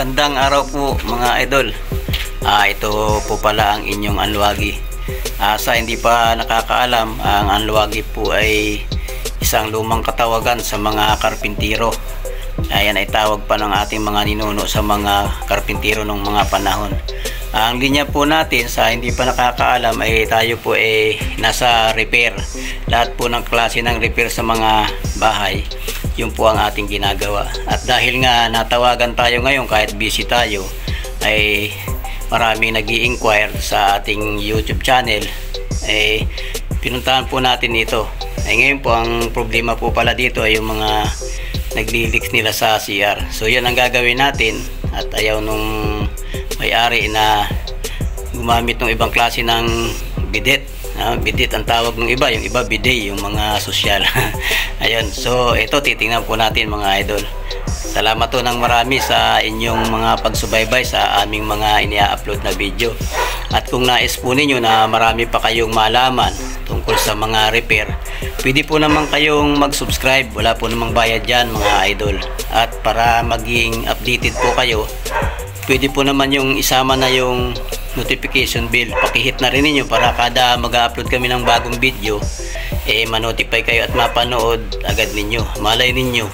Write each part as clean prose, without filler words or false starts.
Magandang araw po mga idol. Ito po pala ang inyong Anluwagi. Sa hindi pa nakakaalam, ang Anluwagi po ay isang lumang katawagan sa mga karpintero. Ayan ay tawag pa ng ating mga ninuno sa mga karpintero ng mga panahon. Ang linya po natin sa hindi pa nakakaalam ay tayo po ay nasa repair. Lahat po ng klase ng repair sa mga bahay, yun po ang ating ginagawa. At dahil nga natawagan tayo ngayon kahit busy tayo, ay maraming nag-i-inquire sa ating YouTube channel, ay pinuntahan po natin ito. Ay ngayon po ang problema po pala dito ay yung mga nagli-leaks nila sa CR. So yan ang gagawin natin, at ayaw nung may-ari na gumamit ng ibang klase ng bidet. Bidet ang tawag ng iba, yung iba bidet, yung mga sosyal. Ayun, so ito titingnan po natin mga idol. Salamat to ng marami sa inyong mga pagsubaybay sa aming mga inia-upload na video. At kung nais po ninyo na marami pa kayong malaman tungkol sa mga repair, pwede po naman kayong mag-subscribe. Wala po namang bayad dyan mga idol. At para maging updated po kayo, pwede po naman yung isama na yung notification bell. Pakihit na rin ninyo para kada mag-upload kami ng bagong video, ma-notify kayo at mapanood agad ninyo. Malay ninyo,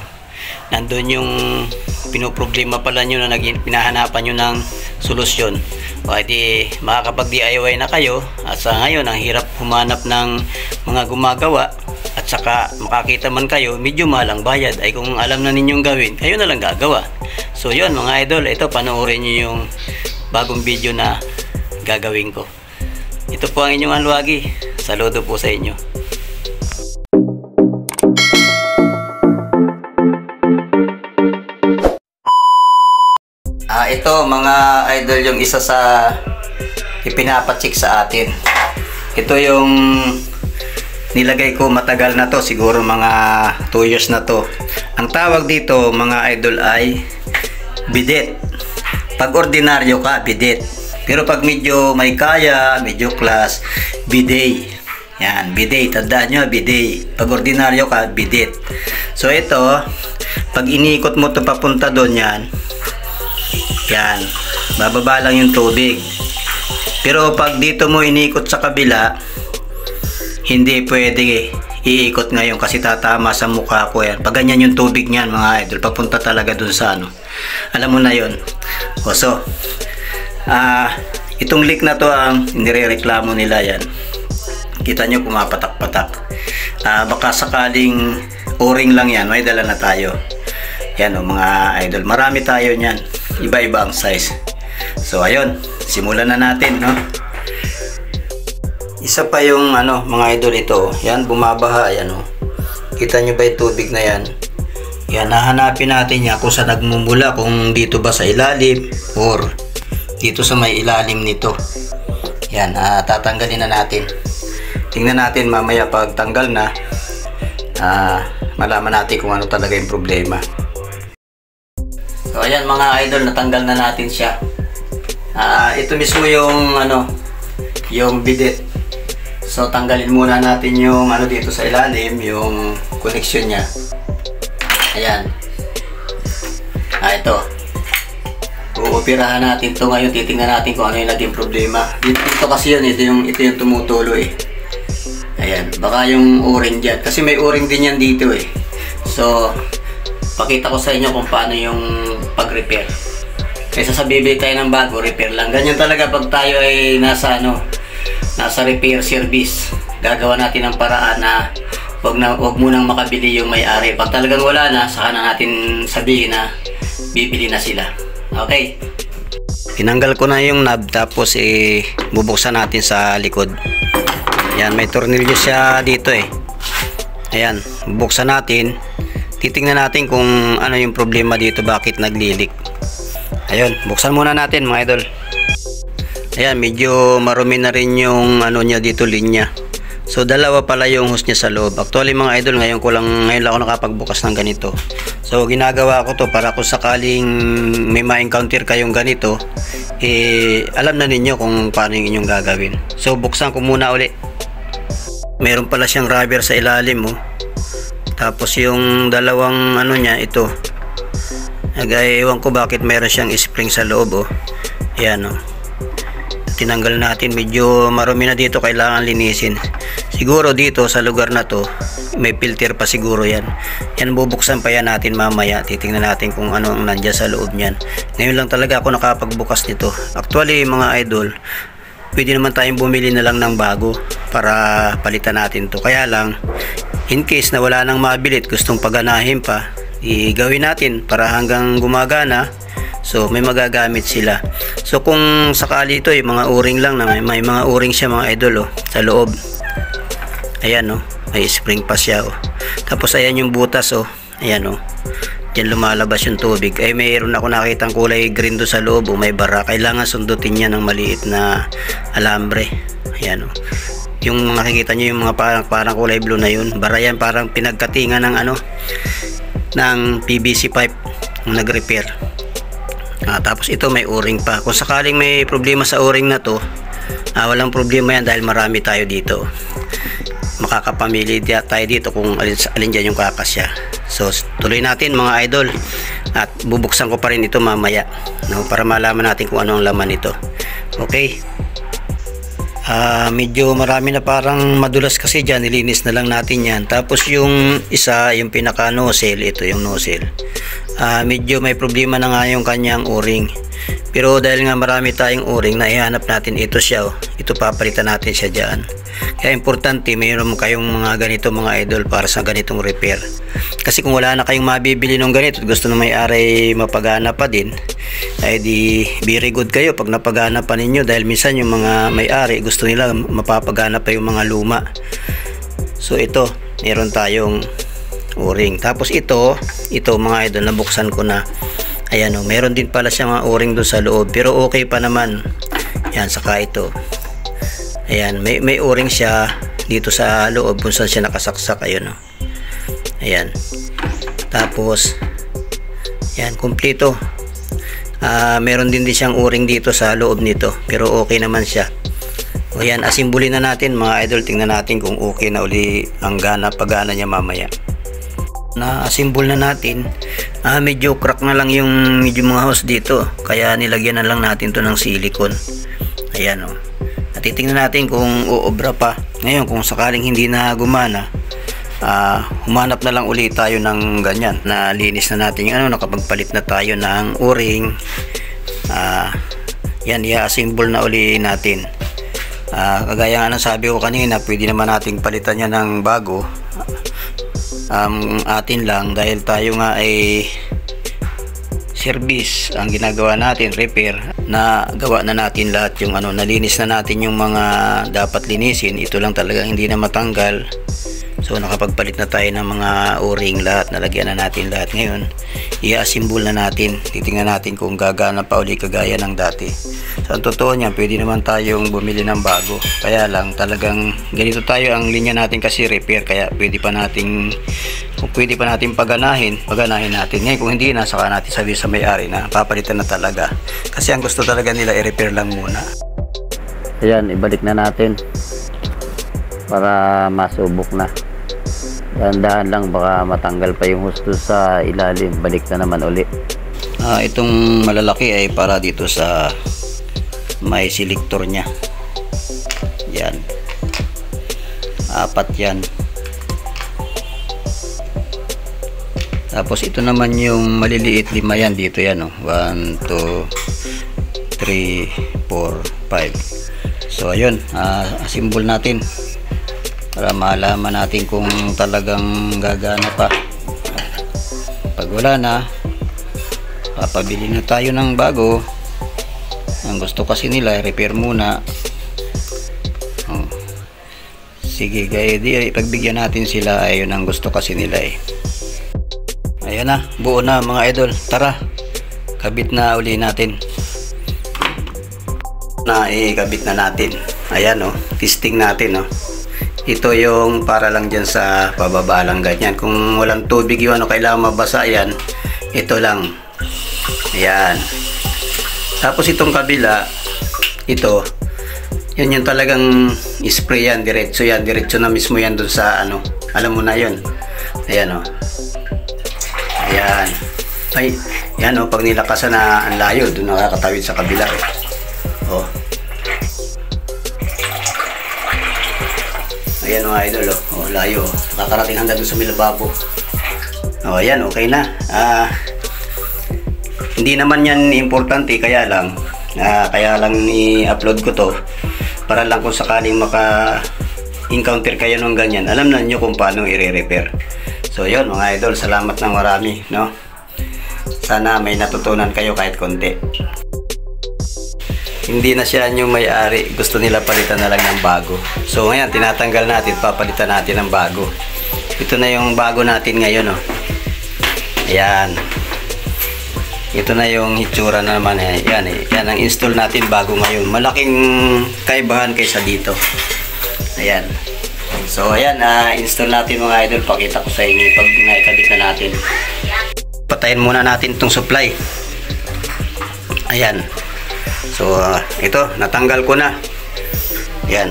nandun yung pinoproblema pala nyo na pinahanapan nyo ng solusyon. O edi makakapag-DIY na kayo. At sa ngayon, ang hirap humanap ng mga gumagawa. At saka makakita man kayo, medyo malang bayad. Ay kung alam na ninyong gawin, kayo na lang gagawa. So yun mga idol, ito panoorin nyo yung bagong video na gagawin ko. Ito po ang inyong Anluwagi. Saludo po sa inyo. Ito mga idol, yung isa sa ipinapacheck sa atin. Ito yung nilagay ko matagal na to, siguro mga 2 years na to. Ang tawag dito mga idol ay bidet. Pag ordinaryo ka, bidet. Pero pag medyo may kaya, medyo class, bidet. Yan, bidet. Tandaan nyo, bidet. Pag ordinaryo ka, bidet. So ito, pag inikot mo to papunta doon, yan, bababa lang yung tubig. Pero pag dito mo inikot sa kabila, hindi pwede iikot ngayon kasi tatama sa mukha ko yan. Pag ganyan yung tubig niyan mga idol, papunta talaga dun sa ano. Alam mo na yun. So itong leak na to ang nirereklamo nila yan. Kita nyo pumapatak-patak. Baka sakaling o-ring lang yan, may dala na tayo. Yan o mga idol, marami tayo nyan, iba-iba ang size. So ayun, simulan na natin, no? Isa pa yung ano mga idol, ito yan, bumabaha yan, oh. Kita nyo ba yung tubig na yan? Yan, nahanapin natin yan kung saan nagmumula, kung dito ba sa ilalim or dito sa may ilalim nito. Yan, tatanggalin na natin. Tingnan natin mamaya pag tanggal na, malaman natin kung ano talaga yung problema. So ayan mga idol, natanggal na natin siya. Ito mismo yung ano, yung bidet. So tanggalin muna natin yung ano dito sa ilalim, yung connection niya. Ayan. Ito. Uupirahan natin to ngayon, titingnan natin kung ano yung naging problema. Dito kasi yun, ito yung tumutulo eh. Ayan, baka yung o-ring dyan. Kasi may o-ring din yan dito eh. So pakita ko sa inyo kung paano yung pag-repair. Kaysa sa bibili tayo ng bago, repair lang. Ganyan talaga pag tayo ay nasa repair service. Gagawa natin ng paraan na wag munang makabili yung may-ari. Pag talagang wala na, saka na natin sabihin na bibili na sila. Okay. Tinanggal ko na yung knob, tapos bubuksan natin sa likod. Yan, may tornilyo siya dito eh. Ayan, bubuksan natin. Titingnan natin kung ano yung problema dito, bakit naglilik. Ayun, buksan muna natin mga idol. Ayan, medyo marumi na rin yung ano niya dito, linya. So dalawa pala yung hose niya sa loob. Actually mga idol, ngayon lang ako nakapagbukas ng ganito. So ginagawa ko to para kung sakaling may ma-encounter kayong ganito, alam na ninyo kung paano yung inyong gagawin. So buksan ko muna uli. Meron pala siyang rubber sa ilalim, oh. Tapos yung dalawang ano niya, ito. Ewan ko bakit meron siyang spring sa loob, oh. Ayan, oh. Tinanggal natin, medyo marumi na dito, kailangan linisin. Siguro dito sa lugar na to may filter pa siguro yan. Yan, bubuksan pa yan natin mamaya. Titingnan natin kung ano ang nandyan sa loob niyan. Ngayon lang talaga ako nakapagbukas nito. Actually mga idol, pwede naman tayong bumili na lang ng bago para palitan natin to. Kaya lang, in case na wala nang mabilit, gustong paganahin pa, igawin natin para hanggang gumagana. So may magagamit sila. So kung sakali ito, yung mga o-ring lang na may mga o-ring siya mga idol, oh, sa loob. Ayan, oh, may spring pa siya, oh. Tapos ayan yung butas, oh. Ayan, oh. Diyan lumalabas yung tubig. Ay mayroon ako nakitang kulay green do sa loob, oh, may bara. Kailangan sundutin niya ng maliit na alambre. Ayan, oh. Yung makikita niyo yung mga parang kulay blue na yun, bara yan, parang pinagkatingan ng ano, ng PVC pipe nag-repair. Tapos ito may o-ring pa. Kung sakaling may problema sa o-ring na to, walang problema yan dahil marami tayo dito. Makakapamili tayo dito kung alin dyan yung kakasya. So tuloy natin mga idol, at bubuksan ko pa rin ito mamaya, no, para malaman natin kung ano ang laman nito. Okay. Medyo marami na, parang madulas kasi dyan, nilinis na lang natin yan. Tapos yung isa, yung pinaka nozzle, ito yung nozzle, medyo may problema na nga yung kanyang o-ring. Pero dahil nga marami tayong o-ring, na ihanap natin ito siya, oh. Ito papalitan natin siya dyan. Kaya importante mayroon kayong mga ganito mga idol para sa ganitong repair. Kasi kung wala na kayong mabibili ng ganito at gusto na may-ari mapagana pa din, ay di very good kayo pag napagana pa ninyo, dahil minsan yung mga may-ari gusto nila mapapagana pa yung mga luma. So ito, meron tayong o-ring. Tapos ito mga idol, nabuksan ko na. Ayan, oh, meron din pala siya mga o-ring doon sa loob, pero okay pa naman. Yan, saka ito. Ayan, may o-ring siya dito sa loob kung saan siya nakasaksak. Ayun, oh. Ayan. Tapos yan, kumpleto. Meron din siyang o-ring dito sa loob nito, pero okay naman siya. O yan, asimbulin na natin mga idol. Tingnan natin kung okay na uli ang pagana niya mamaya. Na-assemble na natin. Medyo crack na lang yung mga hose dito, kaya nilagyan na lang natin to ng silicone. Ayan, oh. At titingnan natin kung uobra pa. Ngayon kung sakaling hindi na gumana, humanap na lang ulit tayo ng ganyan. Nalinis na natin yung nakapagpalit na tayo ng o-ring. Yan, i-assemble na uli natin. Kagaya nga ng sabi ko kanina, pwede naman nating palitan yan ng bago. Atin lang, dahil tayo nga ay service ang ginagawa natin, repair, na gawa na natin lahat yung nalinis na natin yung mga dapat linisin. Ito lang talaga hindi na matanggal. So nakapagpalit na tayo ng mga o-ring, lahat nalagyan na natin lahat. Ngayon i-assemble na natin, titingnan natin kung gagana pa uli kagaya ng dati. So ang totoo niyan, pwede naman tayong bumili ng bago, kaya lang talagang ganito tayo ang linya natin kasi repair, kaya pwede pa nating paganahin natin. Ngayon kung hindi na, saka natin sabi sa may-ari na papalitan na talaga, kasi ang gusto talaga nila i-repair lang muna. Ayan, ibalik na natin para masubok na. Dahan-dahan lang, baka matanggal pa yung hose sa ilalim. Balik na naman uli. Itong malalaki ay para dito sa may selector nya. Yan, 4 yan. Tapos ito naman yung maliliit, 5 yan dito. Yan, 1, 2, 3, 4, 5. So ayun, assemble natin para malaman natin kung talagang gagana pa. Pag wala na, papabili na tayo ng bago. Ang gusto kasi nila, repair muna. Sige, kaya di pagbigyan natin sila. Ayun ang gusto kasi nila eh. Ayan na, buo na mga idol. Tara, kabit na uli natin. Ikabit na natin. Ayan, testing natin. Ito yung para lang dyan sa pababa lang ganyan. Kung walang tubig yun, kailangan mabasa yan, ito lang. Ayan. Tapos itong kabila, ito, yun yung talagang spray yan, diretso na mismo yan dun sa alam mo na yun. Ayan, Ayan. Ay, Yan pag nilakasan na ang layo, doon nakakatawid sa kabila Ayan mga idol, layo. Nakakarating hanggang doon sa Milababo. Ayan, okay na. Hindi naman yan importante, kaya lang i-upload ko to para lang kung sakaling maka-encounter kayo ng ganyan, alam na nyo kung paano i-repair. So yun mga idol, salamat ng marami, no? Sana may natutunan kayo kahit konti. Hindi na siya yung may-ari, gusto nila palitan na lang ng bago. So ngayon, tinatanggal natin, papalitan natin ng bago. Ito na yung bago natin ngayon, Ayan. Ito na yung hitsura na naman. Yan ang install natin bago ngayon. Malaking kaibahan kaysa dito. Ayan. So ayan, install natin mga idol. Pakita ko sa inyo pag naikabit na natin. Patayin muna natin itong supply. Ayan. So ito, natanggal ko na. Ayan.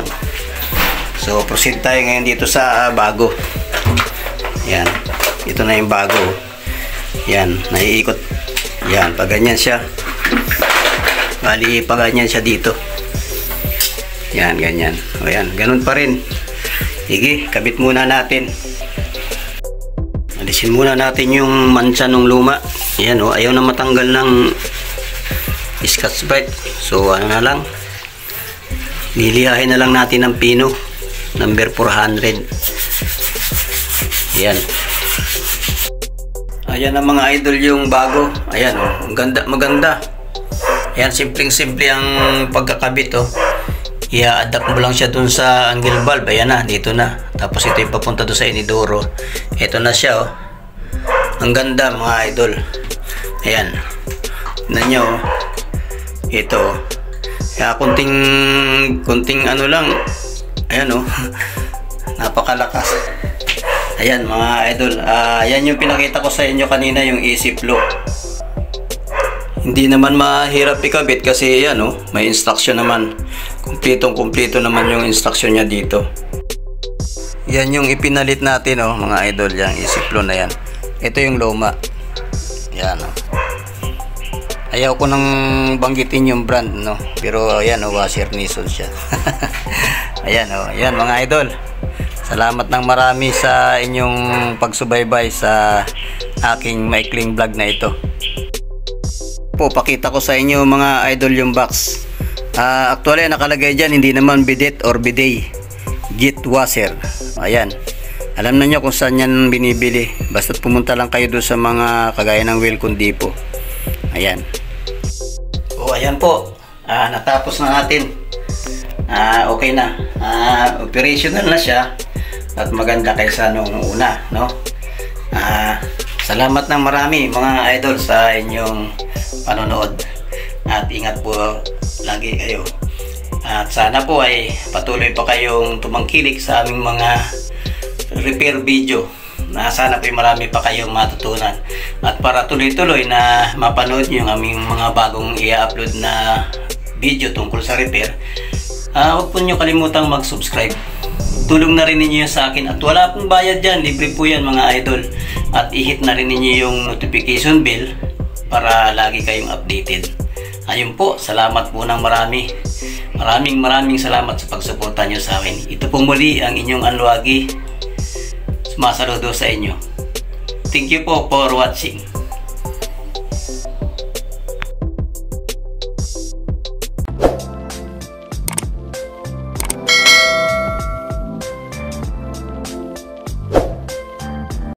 So proceed tayo ngayon dito sa bago. Ayan. Ito na yung bago. Ayan, naiikot. Ayan, pag ganyan siya. Bali, pag ganyan siya dito. Ayan, ganyan. O yan, ganun pa rin. Sige, kabit muna natin. Alisin muna natin yung mancha ng luma. Ayan ayaw na matanggal ng Scotch Brite. So ano na lang, lilihain na lang natin ng pino number 400. Ayan. Ayan ang mga idol yung bago. Ayan ang ganda, maganda. Ayan, simpleng-simple ang pagkakabit I-adapt mo lang siya dun sa angle valve. Ayan na, dito na. Tapos ito yung papunta dun sa inidoro. Ito na siya Ang ganda mga idol. Ayan. Tignan nyo Ito kaya kunting ano lang. Ayan napakalakas. Ayan mga idol. Ayan yung pinakita ko sa inyo kanina, yung easy flow. Hindi naman mahirap ikabit kasi yan may instruction naman. Kumpletong-kumpleto naman yung instruction niya dito. Yan yung ipinalit natin mga idol, yung easy flow na yan. Ito yung luma. Yan Ayaw ko nang banggitin yung brand pero ayan washer Nison siya. Ayan ayan mga idol. Salamat ng marami sa inyong pagsubaybay sa aking maikling vlog na ito. Pakita ko sa inyo mga idol yung box. Actually nakalagay dyan, hindi naman bidet or bidet, jet washer. Ayan, alam na nyo kung saan yan binibili. Basta't pumunta lang kayo doon sa mga kagaya ng Welcome Depot. Ayan. Ayan po, natapos na natin. Okay na, operational na siya at maganda kaysa nung una, salamat ng marami mga idol sa inyong panonood at ingat po lagi kayo at sana po ay patuloy pa kayong tumangkilik sa aming mga repair video na sana po marami pa kayong matutunan at para tuloy-tuloy na mapanood nyo yung aming mga bagong i-upload na video tungkol sa repair. Huwag po nyo kalimutang mag-subscribe. Tulong na rin ninyo sa akin at wala pong bayad dyan, libre po yan mga idol, at i-hit na rin ninyo yung notification bell para lagi kayong updated. Ayun po, salamat po ng marami. Maraming salamat sa pagsuporta nyo sa akin. Ito po muli ang inyong Anluwagi. Sumasaludo sa inyo. Thank you po for watching.